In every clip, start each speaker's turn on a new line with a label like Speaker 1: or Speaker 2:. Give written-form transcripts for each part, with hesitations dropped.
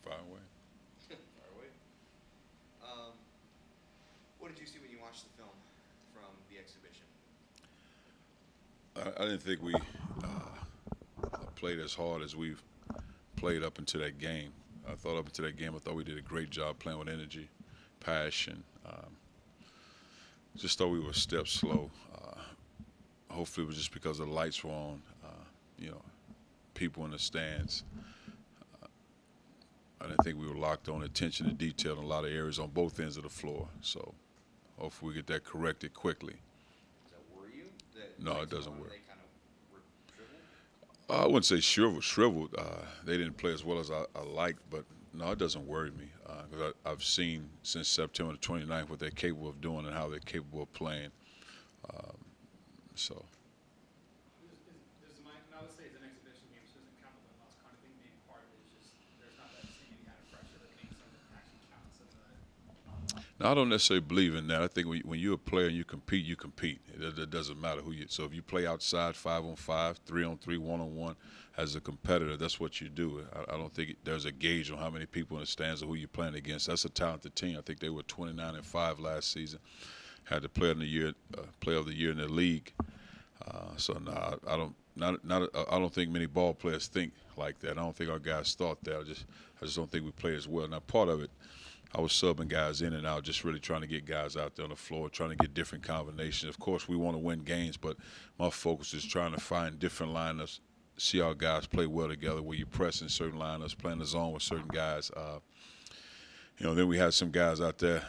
Speaker 1: Far away.
Speaker 2: Far away. Um, what did you see when you watched the film from the exhibition?
Speaker 1: I didn't think we played as hard as we've played up into that game. I thought up into that game, I thought we did a great job playing with energy, passion. Just thought we were a step slow. Hopefully, it was just because the lights were on. You know, people in the stands. I didn't think we were locked on attention to detail in a lot of areas on both ends of the floor. So hopefully, we get that corrected quickly.
Speaker 2: Does that worry you? That
Speaker 1: No, it
Speaker 2: lights were
Speaker 1: doesn't
Speaker 2: on and
Speaker 1: worry.
Speaker 2: they kind of were shriveled?
Speaker 1: I wouldn't say shriveled. They didn't play as well as I liked, but no, it doesn't worry me because I've seen since September the 29th what they're capable of doing and how they're capable of playing. Um, so,
Speaker 3: Does the mind, now let's say it's an exhibition game, so it doesn't count the win loss kind of thing being part of it. It's just there's not that same kind of pressure that makes something actually counts. And
Speaker 1: now I don't necessarily believe in that. I think when you're a player and you compete, you compete. It doesn't matter who you. So if you play outside 5-on-5, 3-on-3, 1-on-1, as a competitor, that's what you do. I don't think there's a gauge on how many people in the stands or who you're playing against. That's a talented team. I think they were 29-5 last season. Had the player of the year in the league. So no, I don't think many ball players think like that. I don't think our guys thought that. I just don't think we play as well. Now part of it, I was subbing guys in and out, just really trying to get guys out there on the floor, trying to get different combinations. Of course, we want to win games, but my focus is trying to find different lineups, see our guys play well together. Where you press in certain lineups, playing the zone with certain guys. Then we had some guys out there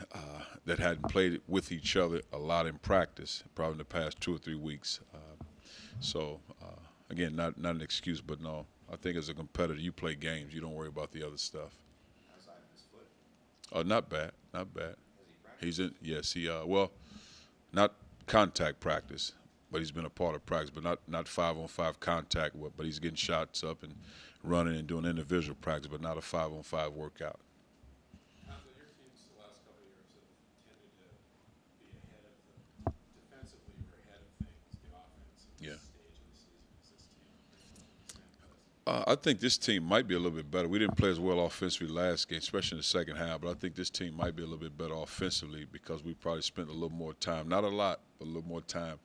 Speaker 1: that hadn't played with each other a lot in practice, probably in the past 2 or 3 weeks. Again, not an excuse, but no, I think as a competitor, you play games. You don't worry about the other stuff.
Speaker 2: How's Ivan's foot?
Speaker 1: Not bad, not bad.
Speaker 2: Has he
Speaker 1: He's
Speaker 2: practiced?
Speaker 1: in. Yes, well, not contact practice, but he's been a part of practice, but not 5-on-5 contact. But he's getting shots up and running and doing individual practice, but not a 5-on-5 workout.
Speaker 3: Cuonzo, your teams the last couple of years have tended to be ahead of the defensively. You're ahead of things, the offense at
Speaker 1: Yeah.
Speaker 3: this stage of the season. Is this team in the same place?
Speaker 1: I think this team might be a little bit better. We didn't play as well offensively last game, especially in the second half, but I think this team might be a little bit better offensively because we probably spent a little more time, not a lot, but a little more time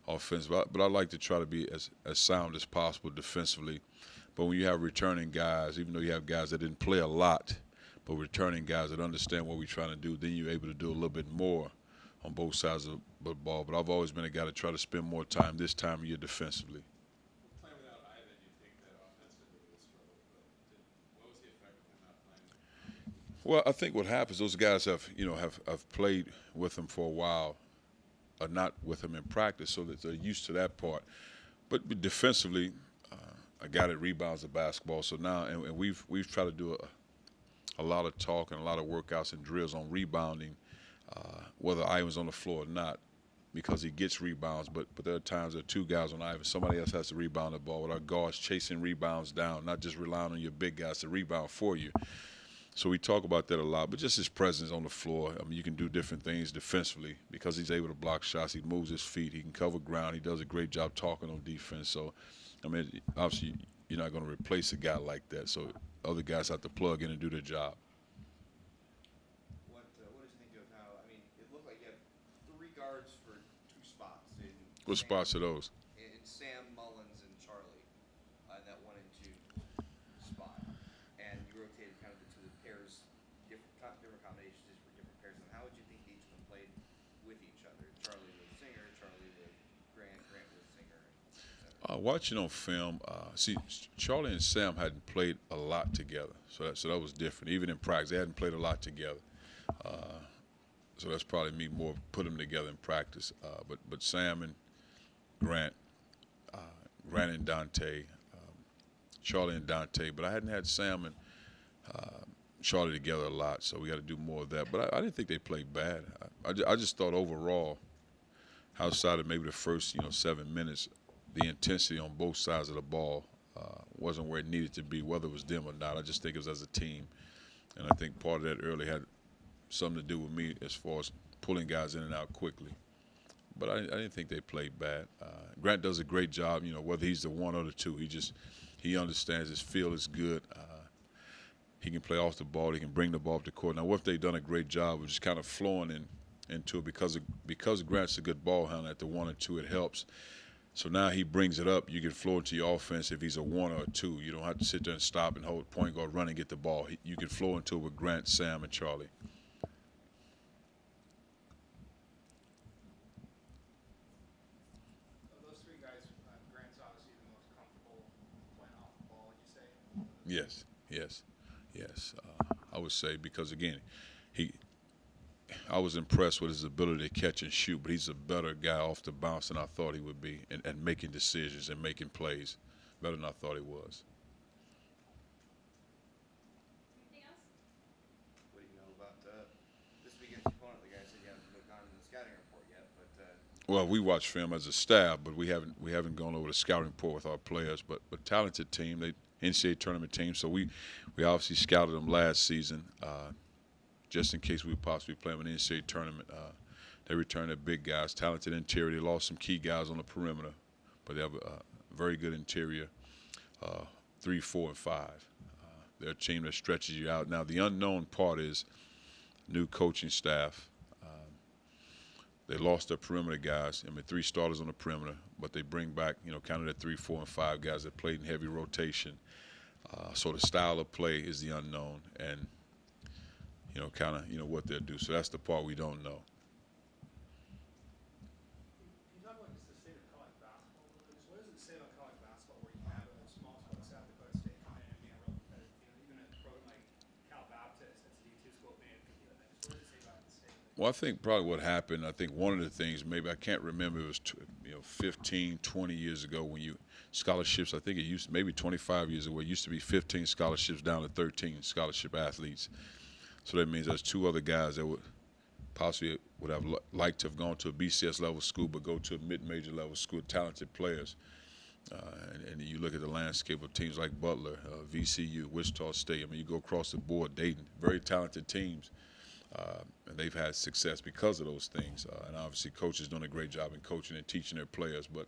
Speaker 1: offensively. But I like to try to be as sound as possible defensively. But when you have returning guys, even though you have guys that didn't play a lot, but returning guys that understand what we're trying to do, then you're able to do a little bit more on both sides of the ball. But I've always been a guy to try to spend more time this time of year defensively.
Speaker 3: Playing without Ivan, you think that offensively would have struggled, but what was the effect of him not playing?
Speaker 1: Well, I think what happens, those guys have played with him for a while, or not with him in practice, so that they're used to that part. But defensively, a guy that rebounds the basketball. So now, and we've tried to do a lot of talk and a lot of workouts and drills on rebounding, whether Ivan's on the floor or not, because he gets rebounds. But there are times there are two guys on Ivan. Somebody else has to rebound the ball with our guards chasing rebounds down, not just relying on your big guys to rebound for you. So we talk about that a lot, but just his presence on the floor. I mean, you can do different things defensively because he's able to block shots. He moves his feet. He can cover ground. He does a great job talking on defense. So, I mean, obviously, you're not going to replace a guy like that. So other guys have to plug in and do their job.
Speaker 2: What did you think of how? I mean, it looked like you had three guards for two spots in
Speaker 1: What
Speaker 2: Sam,
Speaker 1: spots are those?
Speaker 2: in Sam Mullins and Charlie, in that 1 and 2 spot, and you rotated kind of the two pairs, different combinations just for different pairs. And how would you think each of them played with each other? Charlie with Singer, Charlie with Grant, Grant with Singer, etc.
Speaker 1: Watching on film, see, Charlie and Sam hadn't played a lot together, so that was different. Even in practice, they hadn't played a lot together. So that's probably me more put them together in practice. But Sam and Grant, Grant and Dante, Charlie and Dante. But I hadn't had Sam and Charlie together a lot, so we got to do more of that. But I didn't think they played bad. I just thought overall, outside of maybe the first 7 minutes, the intensity on both sides of the ball wasn't where it needed to be, whether it was them or not. I just think it was as a team, and I think part of that early had something to do with me as far as pulling guys in and out quickly. But I didn't think they played bad. Grant does a great job, whether he's the one or the two. He understands his feel is good. He can play off the ball. He can bring the ball up the court. Now, what if they've done a great job of just kind of flowing into it because Grant's a good ball handler at the 1 and 2, it helps. So now he brings it up. You can flow into your offense if he's a 1 or a 2. You don't have to sit there and stop and hold point guard, run and get the ball. You can flow into it with Grant, Sam, and Charlie.
Speaker 3: Of those three guys, Grant's obviously the most comfortable playing off the ball, would you say?
Speaker 1: Yes, yes, yes. I would say because, again, I was impressed with his ability to catch and shoot, but he's a better guy off the bounce than I thought he would be, and making decisions and making plays better than I thought he was.
Speaker 4: Anything else?
Speaker 2: What do you know about this weekend's opponent? The guy said you haven't gone to the scouting report yet, but
Speaker 1: Well, we watch film as a staff, but we haven't gone over the scouting report with our players. But talented team, they NCAA tournament team. So we obviously scouted them last season, just in case we possibly play them in the NCAA tournament. They returned their big guys, talented interior. They lost some key guys on the perimeter, but they have a very good interior, 3, 4, and 5. They're a team that stretches you out. Now the unknown part is new coaching staff. They lost their perimeter guys. 3 starters on the perimeter, but they bring back, kind of their 3, 4, and 5 guys that played in heavy rotation. So the style of play is the unknown, and kind of what they'll do. So that's the part we don't know.
Speaker 3: Can you talk about just the state of college basketball? So what does it say about college basketball where you can have a small school like South Dakota State come in and be a real competitive team? Even a program like Cal Baptist, that's a D2 school, being able to compete like that. Just what does it say about the state of it?
Speaker 1: Well, I think probably what happened, I think one of the things, maybe I can't remember, it was 15, 20 years ago when scholarships, I think it used, maybe 25 years ago, it used to be 15 scholarships down to 13 scholarship athletes. So that means there's 2 other guys that would have liked to have gone to a BCS level school, but go to a mid-major level school, talented players. And you look at the landscape of teams like Butler, VCU, Wichita State. You go across the board, Dayton, very talented teams. And they've had success because of those things. And obviously coaches doing a great job in coaching and teaching their players. But,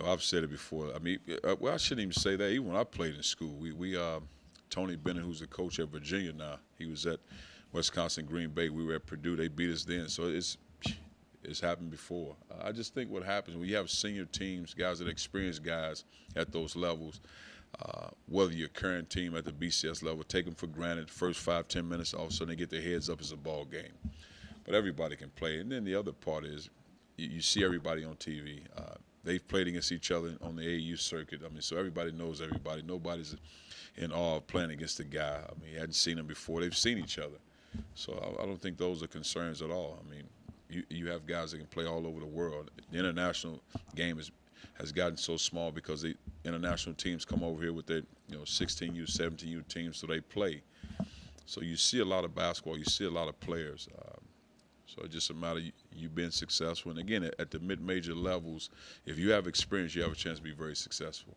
Speaker 1: I've said it before. I shouldn't even say that. Even when I played in school, Tony Bennett, who's the coach at Virginia now, he was at Wisconsin, Green Bay. We were at Purdue. They beat us then. So it's happened before. I just think what happens when you have senior teams, guys that are experienced guys at those levels, whether you're a current team at the BCS level, take them for granted. First 5, 10 minutes, all of a sudden they get their heads up as a ball game. But everybody can play. And then the other part is you see everybody on TV. They've played against each other on the AAU circuit. So everybody knows everybody. Nobody's in awe of playing against a guy. He hadn't seen him before. They've seen each other. So I don't think those are concerns at all. You have guys that can play all over the world. The international game has gotten so small because the international teams come over here with their 16U, 17U teams, so they play. So you see a lot of basketball. You see a lot of players. So it's just a matter of you being successful. And again, at the mid-major levels, if you have experience, you have a chance to be very successful.